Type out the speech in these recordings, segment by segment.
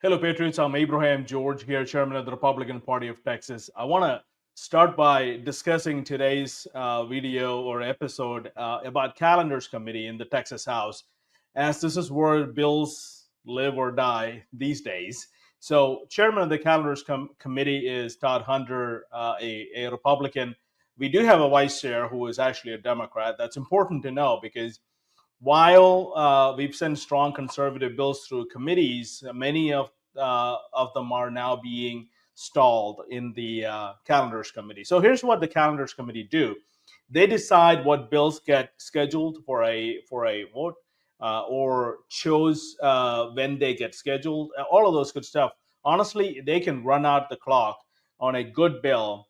Hello, Patriots. I'm Abraham George here, Chairman of the Republican Party of Texas. I want to start by discussing today's video or episode about Calendars Committee in the Texas House, as this is where bills live or die these days. So, Chairman of the Committee is Todd Hunter, a Republican. We do have a vice chair who is actually a Democrat. That's important to know because while we've sent strong conservative bills through committees, many of them are now being stalled in the calendars committee. So here's what the calendars committee do: they decide what bills get scheduled for a vote, or chose when they get scheduled. All of those good stuff. Honestly, they can run out the clock on a good bill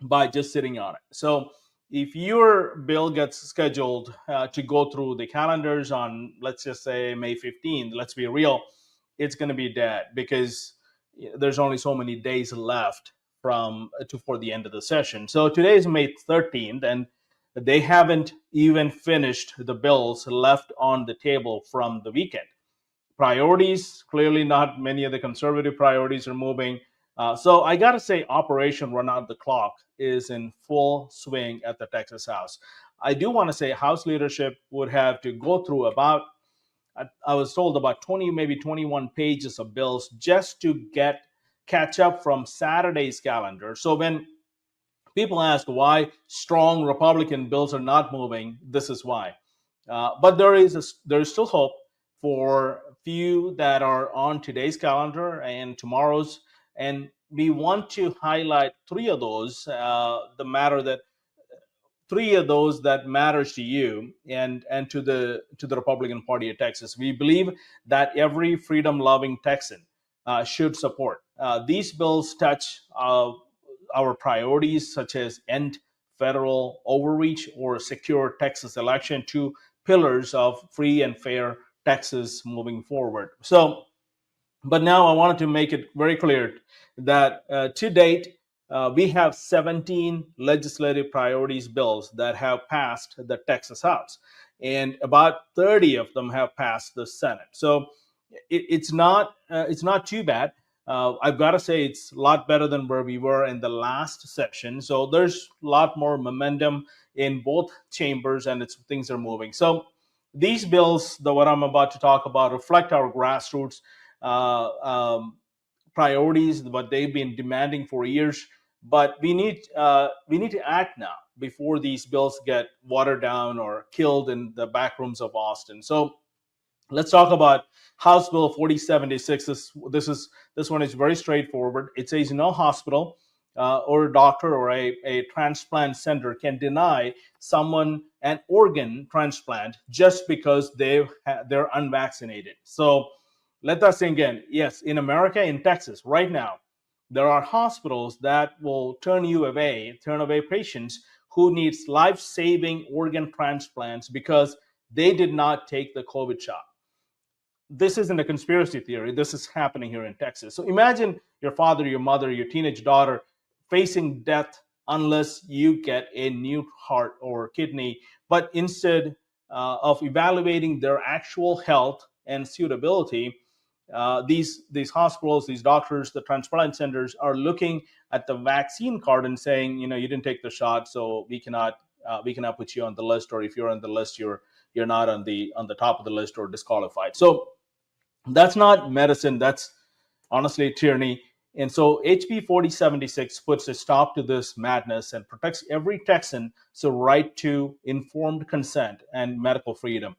by just sitting on it. So if your bill gets scheduled to go through the calendars on, let's just say, May 15th, let's be real, it's going to be dead because there's only so many days left for the end of the session. So today is May 13th, and they haven't even finished the bills left on the table from the weekend. Priorities, clearly not many of the conservative priorities are moving. So I got to say, Operation Run Out the Clock is in full swing at the Texas House. I do want to say House leadership would have to go through about, I was told, about 20, maybe 21 pages of bills just to catch up from Saturday's calendar. So when people ask why strong Republican bills are not moving, this is why. But there is still hope for few that are on today's calendar and tomorrow's, and we want to highlight three of those that matters to you and to the Republican Party of Texas. We believe that every freedom-loving Texan should support. These bills touch our priorities, such as end federal overreach or secure Texas election, two pillars of free and fair Texas moving forward. So, but now I wanted to make it very clear that to date, we have 17 legislative priorities bills that have passed the Texas House, and about 30 of them have passed the Senate. So it's not too bad. I've got to say it's a lot better than where we were in the last session. So there's a lot more momentum in both chambers, and things are moving. So these bills, what I'm about to talk about, reflect our grassroots uh, um, priorities, what they've been demanding for years. But we need to act now before these bills get watered down or killed in the back rooms of Austin. So let's talk about House Bill 4076. This one is very straightforward. It says no hospital or a doctor or a transplant center can deny someone an organ transplant just because they're unvaccinated. So let that sink in. Yes, in America, in Texas, right now, there are hospitals that will turn away patients who needs life-saving organ transplants because they did not take the COVID shot. This isn't a conspiracy theory. This is happening here in Texas. So imagine your father, your mother, your teenage daughter facing death unless you get a new heart or kidney. But instead of evaluating their actual health and suitability, these hospitals, these doctors, the transplant centers are looking at the vaccine card and saying, you didn't take the shot, so we cannot put you on the list, or if you're on the list, you're not on the top of the list or disqualified. So that's not medicine. That's honestly tyranny. And so HB 4076 puts a stop to this madness and protects every Texan's right to informed consent and medical freedom.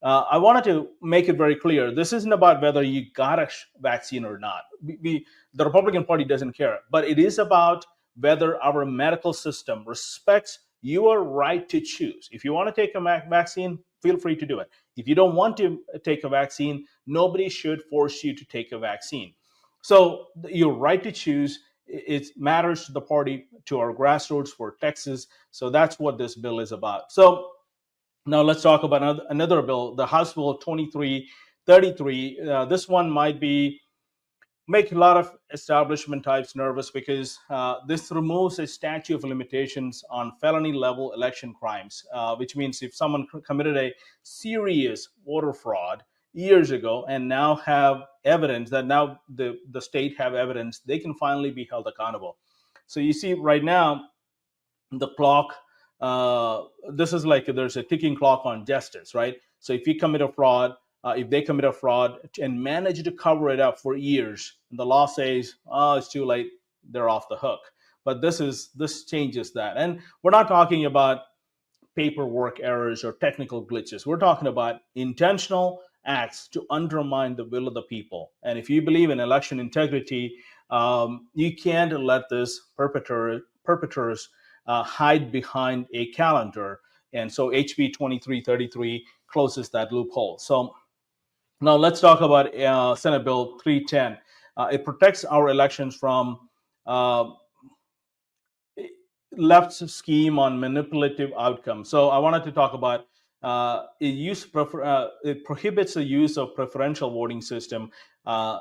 I wanted to make it very clear. This isn't about whether you got a vaccine or not. The Republican Party doesn't care, but it is about whether our medical system respects your right to choose. If you want to take a vaccine, feel free to do it. If you don't want to take a vaccine, nobody should force you to take a vaccine. So your right to choose, it matters to the party, to our grassroots for Texas. So that's what this bill is about. So now let's talk about another bill, the House Bill 2333. This one might make a lot of establishment types nervous because this removes a statute of limitations on felony level election crimes, which means if someone committed a serious voter fraud years ago and now have evidence, that now the state have evidence, they can finally be held accountable. So you see right now, the clock, uh, this is like there's a ticking clock on justice, right? So if you commit a fraud, if they commit a fraud and manage to cover it up for years, the law says, oh, it's too late, they're off the hook. But this changes that. And we're not talking about paperwork errors or technical glitches. We're talking about intentional acts to undermine the will of the people. And if you believe in election integrity, you can't let this perpetrators hide behind a calendar. And so HB 2333 closes that loophole. So now let's talk about Senate Bill 310. It protects our elections from uh, left's scheme on manipulative outcomes. So I wanted to talk about it prohibits the use of preferential voting system uh,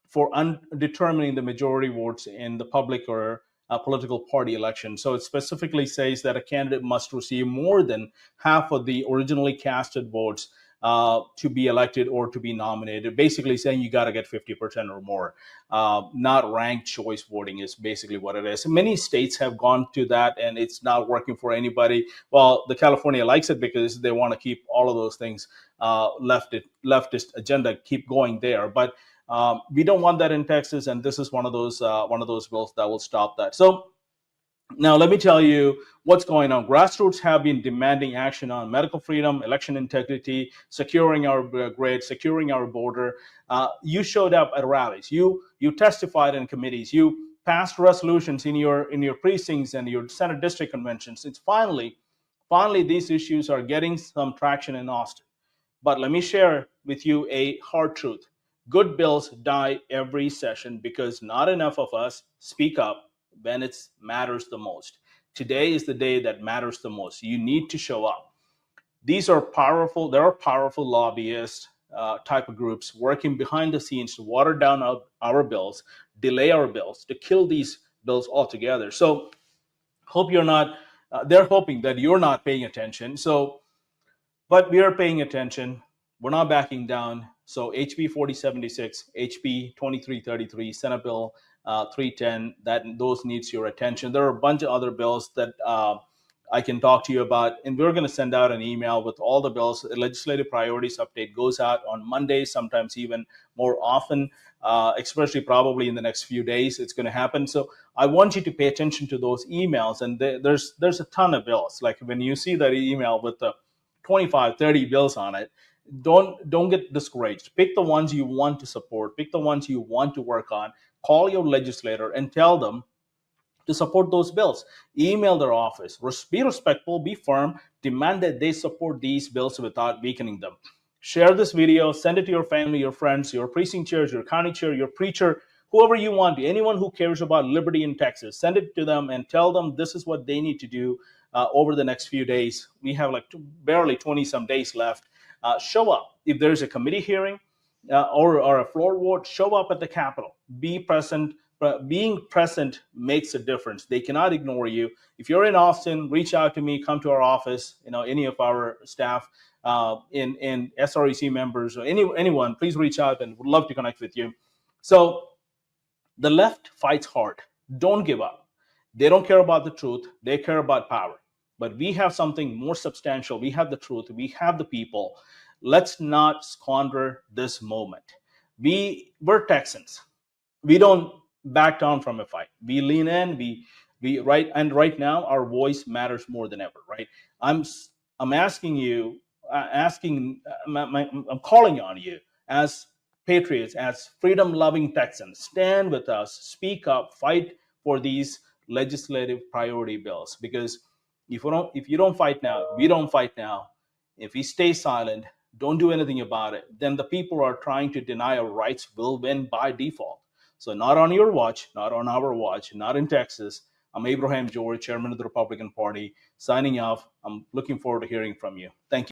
for determining the majority votes in the public or political party election. So it specifically says that a candidate must receive more than half of the originally casted votes to be elected or to be nominated. Basically saying you got to get 50% or more. Not ranked choice voting is basically what it is. Many states have gone to that, and it's not working for anybody. Well, the California likes it because they want to keep all of those things, leftist agenda, keep going there. But we don't want that in Texas, and this is one of those bills that will stop that. So now, let me tell you what's going on. Grassroots have been demanding action on medical freedom, election integrity, securing our grid, securing our border. You showed up at rallies. You testified in committees. You passed resolutions in your precincts and your Senate district conventions. It's finally these issues are getting some traction in Austin. But let me share with you a hard truth. Good bills die every session because not enough of us speak up when it matters the most. Today is the day that matters the most. You need to show up. These are powerful, there are powerful lobbyist type of groups working behind the scenes to water down our bills, delay our bills, to kill these bills altogether. So hope you're not, they're hoping that you're not paying attention. So but we are paying attention. We're not backing down. So HB 4076, HB 2333, Senate Bill 310, those needs your attention. There are a bunch of other bills that I can talk to you about, and we're going to send out an email with all the bills. The legislative priorities update goes out on Monday, sometimes even more often, especially probably in the next few days. It's going to happen. So I want you to pay attention to those emails, and there's a ton of bills. Like when you see that email with the 25, 30 bills on it, don't get discouraged. Pick the ones you want to support, pick the ones you want to work on. Call your legislator and tell them to support those bills. Email their office. Be respectful, be firm, demand that they support these bills without weakening them. Share this video, send it to your family, your friends, your precinct chairs, your county chair, your preacher, whoever you want, anyone who cares about liberty in Texas. Send it to them and tell them this is what they need to do over the next few days. We have like barely 20 some days left. Show up. If there's a committee hearing or a floor vote, show up at the Capitol. Be present. Being present makes a difference. They cannot ignore you. If you're in Austin, reach out to me. Come to our office. Any of our staff, in SREC members or anyone, please reach out and would love to connect with you. So the left fights hard. Don't give up. They don't care about the truth. They care about power. But we have something more substantial. We have the truth. We have the people. Let's not squander this moment. We're Texans. We don't back down from a fight. We lean in. Right now our voice matters more than ever. Right. I'm asking you, I'm calling on you as patriots, as freedom-loving Texans. Stand with us. Speak up. Fight for these legislative priority bills. Because if you don't fight now, we don't fight now. If we stay silent, don't do anything about it, then the people who are trying to deny our rights will win by default. So not on your watch, not on our watch, not in Texas. I'm Abraham George, Chairman of the Republican Party, signing off. I'm looking forward to hearing from you. Thank you.